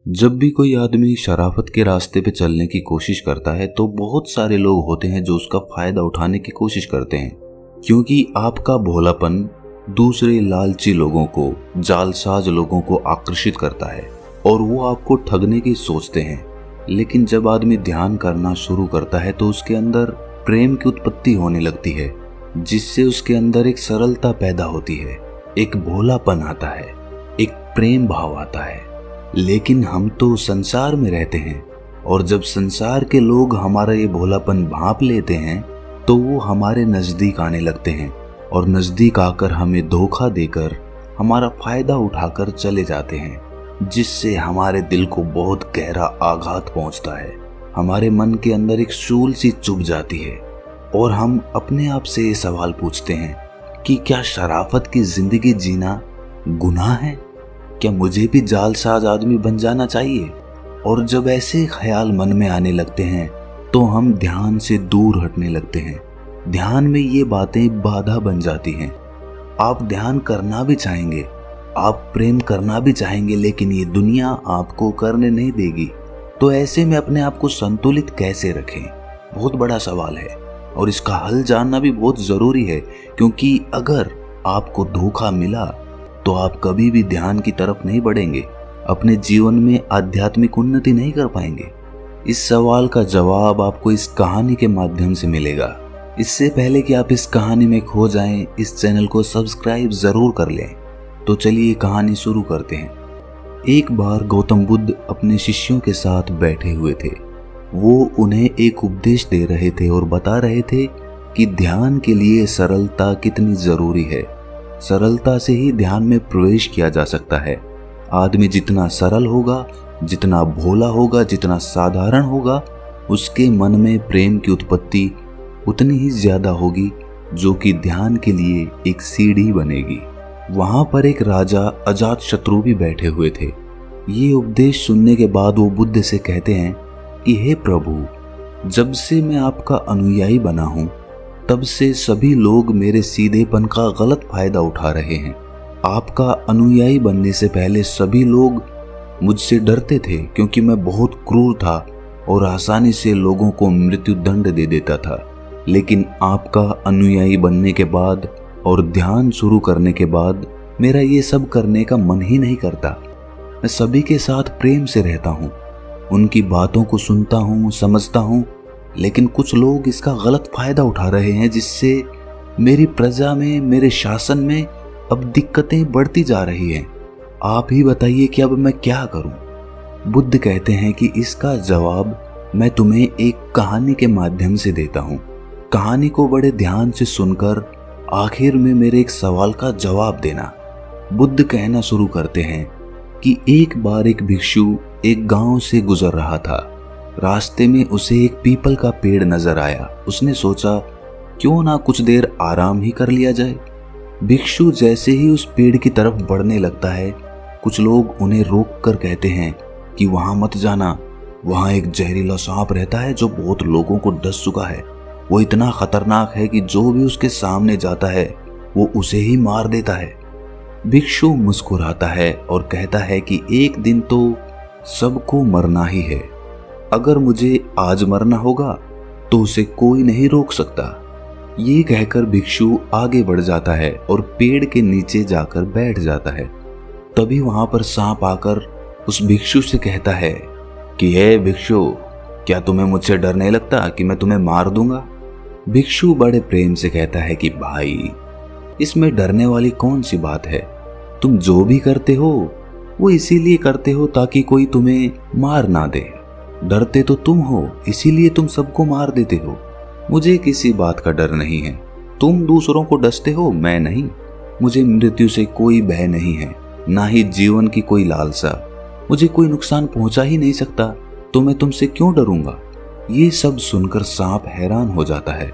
जब भी कोई आदमी शराफत के रास्ते पे चलने की कोशिश करता है तो बहुत सारे लोग होते हैं जो उसका फायदा उठाने की कोशिश करते हैं, क्योंकि आपका भोलापन दूसरे लालची लोगों को, जालसाज लोगों को आकर्षित करता है और वो आपको ठगने की सोचते हैं। लेकिन जब आदमी ध्यान करना शुरू करता है तो उसके अंदर प्रेम की उत्पत्ति होने लगती है, जिससे उसके अंदर एक सरलता पैदा होती है, एक भोलापन आता है, एक प्रेम भाव आता है। लेकिन हम तो संसार में रहते हैं और जब संसार के लोग हमारा ये भोलापन भांप लेते हैं तो वो हमारे नजदीक आने लगते हैं और नजदीक आकर हमें धोखा देकर हमारा फायदा उठाकर चले जाते हैं, जिससे हमारे दिल को बहुत गहरा आघात पहुंचता है। हमारे मन के अंदर एक शूल सी चुभ जाती है और हम अपने आप से ये सवाल पूछते हैं कि क्या शराफत की जिंदगी जीना गुनाह है? क्या मुझे भी जालसाज आदमी बन जाना चाहिए? और जब ऐसे ख्याल मन में आने लगते हैं तो हम ध्यान से दूर हटने लगते हैं। ध्यान में ये बातें बाधा बन जाती हैं। आप ध्यान करना भी चाहेंगे, आप प्रेम करना भी चाहेंगे, लेकिन ये दुनिया आपको करने नहीं देगी। तो ऐसे में अपने आप को संतुलित कैसे रखें? बहुत बड़ा सवाल है और इसका हल जानना भी बहुत जरूरी है, क्योंकि अगर आपको धोखा मिला तो आप कभी भी ध्यान की तरफ नहीं बढ़ेंगे, अपने जीवन में आध्यात्मिक उन्नति नहीं कर पाएंगे। इस सवाल का जवाब आपको इस कहानी के माध्यम से मिलेगा। इससे पहले कि आप इस कहानी में खो जाएं, इस चैनल को सब्सक्राइब जरूर कर लें। तो चलिए कहानी शुरू करते हैं। एक बार गौतम बुद्ध अपने शिष्यों के साथ बैठे हुए थे। वो उन्हें एक उपदेश दे रहे थे और बता रहे थे कि ध्यान के लिए सरलता कितनी जरूरी है। सरलता से ही ध्यान में प्रवेश किया जा सकता है। आदमी जितना सरल होगा, जितना भोला होगा, जितना साधारण होगा, उसके मन में प्रेम की उत्पत्ति उतनी ही ज्यादा होगी, जो कि ध्यान के लिए एक सीढ़ी बनेगी। वहां पर एक राजा अजातशत्रु भी बैठे हुए थे। ये उपदेश सुनने के बाद वो बुद्ध से कहते हैं कि हे प्रभु, जब से मैं आपका अनुयायी बना हूं तब से सभी लोग मेरे सीधेपन का गलत फायदा उठा रहे हैं। आपका अनुयायी बनने से पहले सभी लोग मुझसे डरते थे, क्योंकि मैं बहुत क्रूर था और आसानी से लोगों को मृत्यु दंड दे देता था। लेकिन आपका अनुयायी बनने के बाद और ध्यान शुरू करने के बाद मेरा ये सब करने का मन ही नहीं करता। मैं सभी के साथ प्रेम से रहता हूँ, उनकी बातों को सुनता हूँ, समझता हूँ। लेकिन कुछ लोग इसका गलत फायदा उठा रहे हैं, जिससे मेरी प्रजा में, मेरे शासन में अब दिक्कतें बढ़ती जा रही हैं। आप ही बताइए कि अब मैं क्या करूं? बुद्ध कहते हैं कि इसका जवाब मैं तुम्हें एक कहानी के माध्यम से देता हूं। कहानी को बड़े ध्यान से सुनकर आखिर में मेरे एक सवाल का जवाब देना। बुद्ध कहना शुरू करते हैं कि एक बार एक भिक्षु एक गांव से गुजर रहा था। रास्ते में उसे एक पीपल का पेड़ नजर आया। उसने सोचा क्यों ना कुछ देर आराम ही कर लिया जाए। भिक्षु जैसे ही उस पेड़ की तरफ बढ़ने लगता है, कुछ लोग उन्हें रोक कर कहते हैं कि वहां मत जाना, वहां एक जहरीला सांप रहता है जो बहुत लोगों को डस चुका है। वो इतना खतरनाक है कि जो भी उसके सामने जाता है वो उसे ही मार देता है। भिक्षु मुस्कुराता है और कहता है कि एक दिन तो सबको मरना ही है। अगर मुझे आज मरना होगा तो उसे कोई नहीं रोक सकता। ये कहकर भिक्षु आगे बढ़ जाता है और पेड़ के नीचे जाकर बैठ जाता है। तभी वहां पर सांप आकर उस भिक्षु से कहता है कि हे भिक्षु, क्या तुम्हें मुझसे डर नहीं लगता कि मैं तुम्हें मार दूंगा? भिक्षु बड़े प्रेम से कहता है कि भाई, इसमें डरने वाली कौन सी बात है? तुम जो भी करते हो वो इसीलिए करते हो ताकि कोई तुम्हें मार ना दे। डरते तो तुम हो, इसीलिए तुम सबको मार देते हो। मुझे किसी बात का डर नहीं है। तुम दूसरों को डसते हो, मैं नहीं। मुझे मृत्यु से कोई भय नहीं है, ना ही जीवन की कोई लालसा। मुझे कोई नुकसान पहुंचा ही नहीं सकता, तो मैं तुमसे क्यों डरूंगा? ये सब सुनकर सांप हैरान हो जाता है।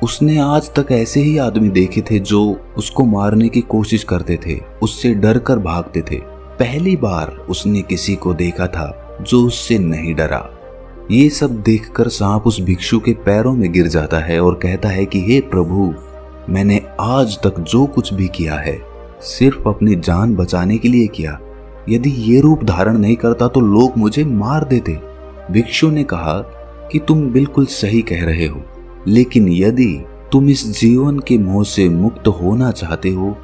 उसने आज तक ऐसे ही आदमी देखे थे जो उसको मारने की कोशिश करते थे, उससे डर कर भागते थे। पहली बार उसने किसी को देखा था जो उससे नहीं डरा। ये सब देखकर सांप उस भिक्षु के पैरों में गिर जाता है और कहता है कि हे प्रभु, मैंने आज तक जो कुछ भी किया है सिर्फ अपनी जान बचाने के लिए किया। यदि ये रूप धारण नहीं करता तो लोग मुझे मार देते। भिक्षु ने कहा कि तुम बिल्कुल सही कह रहे हो, लेकिन यदि तुम इस जीवन के मोह से मुक्त होना चाहते हो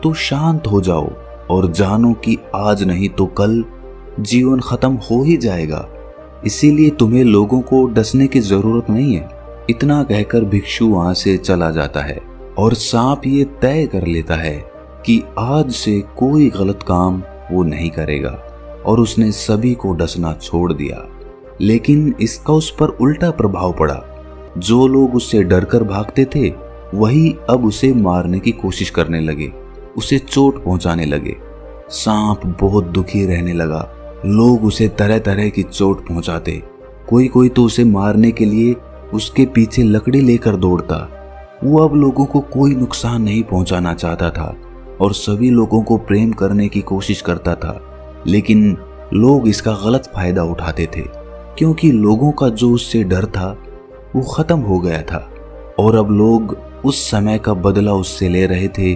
तो शांत हो जाओ और जानो कि आज नहीं तो कल जीवन खत्म हो ही जाएगा। इसीलिए तुम्हें लोगों को डसने की जरूरत नहीं है। इतना कहकर भिक्षु वहां से चला जाता है और सांप ये तय कर लेता है कि आज से कोई गलत काम वो नहीं करेगा और उसने सभी को डसना छोड़ दिया। लेकिन इसका उस पर उल्टा प्रभाव पड़ा। जो लोग उससे डरकर भागते थे वही अब उसे मारने की कोशिश करने लगे, उसे चोट पहुंचाने लगे। सांप बहुत दुखी रहने लगा। लोग उसे तरह तरह की चोट पहुंचाते। कोई तो उसे मारने के लिए उसके पीछे लकड़ी लेकर दौड़ता। वो अब लोगों को कोई नुकसान नहीं पहुंचाना चाहता था और सभी लोगों को प्रेम करने की कोशिश करता था, लेकिन लोग इसका गलत फायदा उठाते थे क्योंकि लोगों का जो उससे डर था वो खत्म हो गया था और अब लोग उस समय का बदला उससे ले रहे थे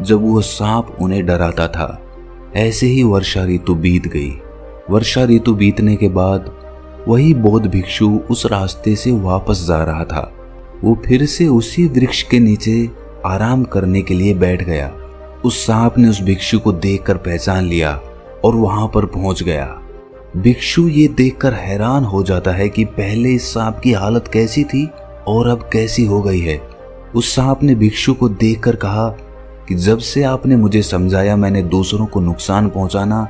जब वो सांप उन्हें डराता था। ऐसे ही वर्षा ऋतु बीत गई। वर्षा ऋतु बीतने के बाद वही बौद्ध भिक्षु उस रास्ते से वापस जा रहा था। वो फिर से उसी वृक्ष के नीचे आराम करने के लिए बैठ गया। उस सांप ने उस भिक्षु को देखकर पहचान लिया और वहां पर पहुंच गया। भिक्षु ये देखकर हैरान हो जाता है कि पहले इस सांप की हालत कैसी थी और अब कैसी हो गई है। उस सांप ने भिक्षु को देखकर कहा कि जब से आपने मुझे समझाया मैंने दूसरों को नुकसान पहुंचाना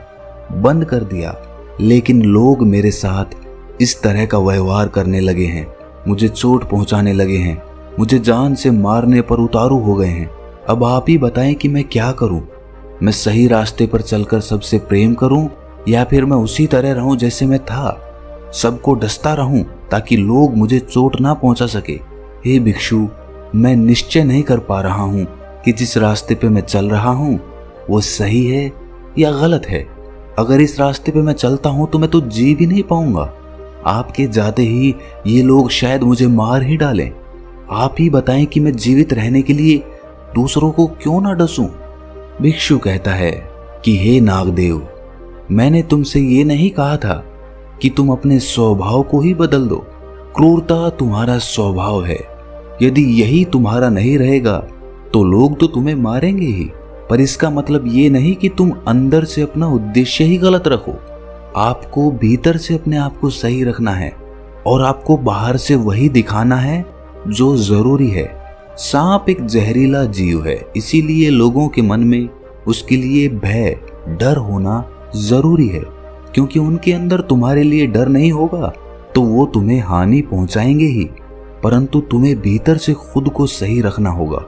बंद कर दिया, लेकिन लोग मेरे साथ इस तरह का व्यवहार करने लगे हैं, मुझे चोट पहुंचाने लगे हैं, मुझे जान से मारने पर उतारू हो गए हैं। अब आप ही बताएं कि मैं क्या करूं? मैं सही रास्ते पर चलकर सबसे प्रेम करूं या फिर मैं उसी तरह रहूं जैसे मैं था, सबको डसता रहूं ताकि लोग मुझे चोट ना पहुंचा सके? हे भिक्षु, मैं निश्चय नहीं कर पा रहा हूं कि जिस रास्ते पे मैं चल रहा हूं वो सही है या गलत है। अगर इस रास्ते पे मैं चलता हूं तो मैं तो जी भी नहीं पाऊंगा। आपके जाते ही ये लोग शायद मुझे मार ही डालें। आप ही बताएं कि मैं जीवित रहने के लिए दूसरों को क्यों ना डसूं? भिक्षु कहता है कि हे नागदेव, मैंने तुमसे ये नहीं कहा था कि तुम अपने स्वभाव को ही बदल दो। क्रूरता तुम्हारा स्वभाव है। यदि यही तुम्हारा नहीं रहेगा तो लोग तो तुम्हें मारेंगे ही, पर इसका मतलब ये नहीं कि तुम अंदर से अपना उद्देश्य ही गलत रखो। आपको भीतर से अपने आप को सही रखना है और आपको बाहर से वही दिखाना है जो जरूरी है। सांप एक जहरीला जीव है, इसीलिए लोगों के मन में उसके लिए भय, डर होना जरूरी है, क्योंकि उनके अंदर तुम्हारे लिए डर नहीं होगा तो वो तुम्हें हानि पहुंचाएंगे ही। परंतु तुम्हें भीतर से खुद को सही रखना होगा।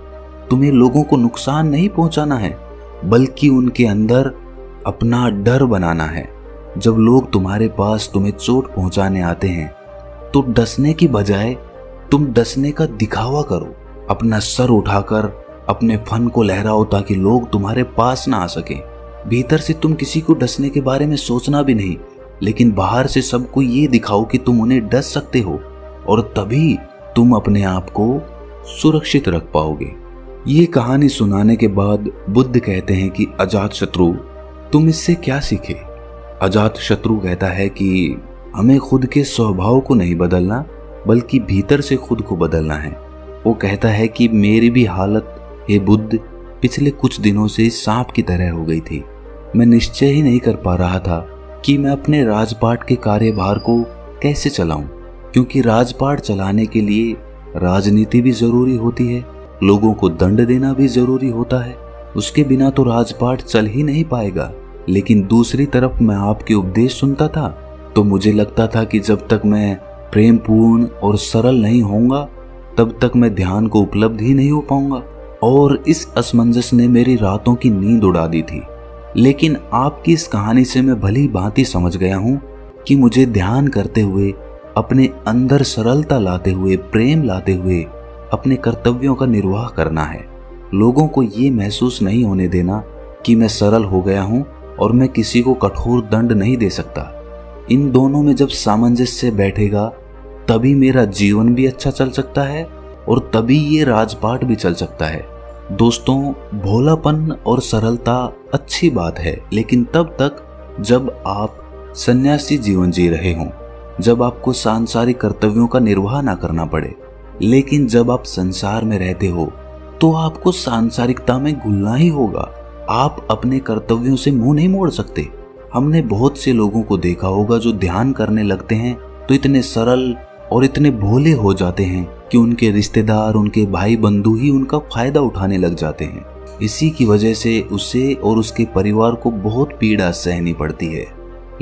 तुम्हें लोगों को नुकसान नहीं पहुंचाना है, बल्कि उनके अंदर अपना डर बनाना है। जब लोग तुम्हारे पास तुम्हें चोट पहुंचाने आते हैं तो डसने की बजाय तुम डसने का दिखावा करो। अपना सर उठाकर अपने फन को लहराओ ताकि लोग तुम्हारे पास ना आ सके। भीतर से तुम किसी को डसने के बारे में सोचना भी नहीं, लेकिन बाहर से सबको ये दिखाओ कि तुम उन्हें डस सकते हो और तभी तुम अपने आप को सुरक्षित रख पाओगे। ये कहानी सुनाने के बाद बुद्ध कहते हैं कि अजातशत्रु, तुम इससे क्या सीखे? अजातशत्रु कहता है कि हमें खुद के स्वभाव को नहीं बदलना, बल्कि भीतर से खुद को बदलना है। वो कहता है कि मेरी भी हालत, हे बुद्ध, पिछले कुछ दिनों से सांप की तरह हो गई थी। मैं निश्चय ही नहीं कर पा रहा था कि मैं अपने राजपाट के कार्यभार को कैसे चलाऊं, क्योंकि राजपाट चलाने के लिए राजनीति भी जरूरी होती है, लोगों को दंड देना भी जरूरी होता है। उसके बिना तो राजपाट चल ही नहीं पाएगा। लेकिन दूसरी तरफ मैं आपके उपदेश सुनता था तो मुझे लगता था कि जब तक मैं प्रेमपूर्ण और सरल नहीं होऊंगा तब तक मैं ध्यान को उपलब्ध ही नहीं हो पाऊंगा, और इस असमंजस ने मेरी रातों की नींद उड़ा दी थी। लेकिन आपकी इस कहानी से मैं भली भांति समझ गया हूं कि मुझे ध्यान करते हुए, अपने अंदर सरलता लाते हुए, प्रेम लाते हुए अपने कर्तव्यों का निर्वाह करना है। लोगों को ये महसूस नहीं होने देना कि मैं सरल हो गया हूं और मैं किसी को कठोर दंड नहीं दे सकता। इन दोनों में जब सामंजस्य बैठेगा तभी मेरा जीवन भी अच्छा चल सकता है और तभी ये राजपाट भी चल सकता है। दोस्तों, भोलापन और सरलता अच्छी बात है, लेकिन तब तक जब आप सन्यासी जीवन जी रहे हों, जब आपको सांसारिक कर्तव्यों का निर्वाह ना करना पड़े। लेकिन जब आप संसार में रहते हो तो आपको सांसारिकता में घुलना ही होगा। आप अपने कर्तव्यों से मुंह नहीं मोड़ सकते। हमने बहुत से लोगों को देखा होगा जो ध्यान करने लगते हैं तो इतने सरल और इतने भोले हो जाते हैं कि उनके रिश्तेदार, उनके भाई बंधु ही उनका फायदा उठाने लग जाते हैं। इसी की वजह से उसे और उसके परिवार को बहुत पीड़ा सहनी पड़ती है।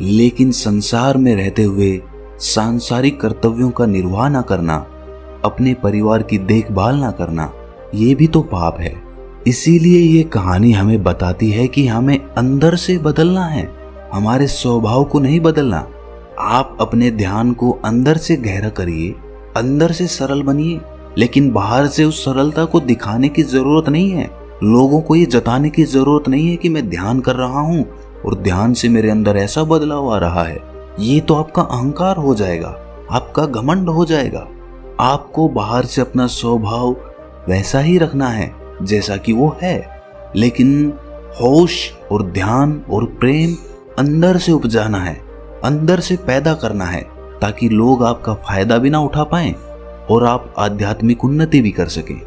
लेकिन संसार में रहते हुए सांसारिक कर्तव्यों का निर्वाह न करना, अपने परिवार की देखभाल न करना, ये भी तो पाप है। इसीलिए ये कहानी हमें बताती है कि हमें अंदर से बदलना है, हमारे स्वभाव को नहीं बदलना। आप अपने ध्यान को अंदर से गहरा करिए, अंदर से सरल बनिए, लेकिन बाहर से उस सरलता को दिखाने की जरूरत नहीं है। लोगों को ये जताने की जरूरत नहीं है कि मैं ध्यान कर रहा हूँ और ध्यान से मेरे अंदर ऐसा बदलाव आ रहा है। ये तो आपका अहंकार हो जाएगा, आपका घमंड हो जाएगा। आपको बाहर से अपना स्वभाव वैसा ही रखना है जैसा कि वो है, लेकिन होश और ध्यान और प्रेम अंदर से उपजाना है, अंदर से पैदा करना है, ताकि लोग आपका फायदा भी ना उठा पाएं और आप आध्यात्मिक उन्नति भी कर सकें।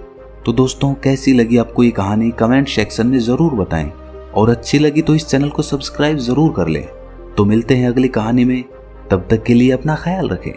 तो दोस्तों, कैसी लगी आपको ये कहानी कमेंट सेक्शन में जरूर बताएं, और अच्छी लगी तो इस चैनल को सब्सक्राइब जरूर कर लें। तो मिलते हैं अगली कहानी में, तब तक के लिए अपना ख्याल रखें।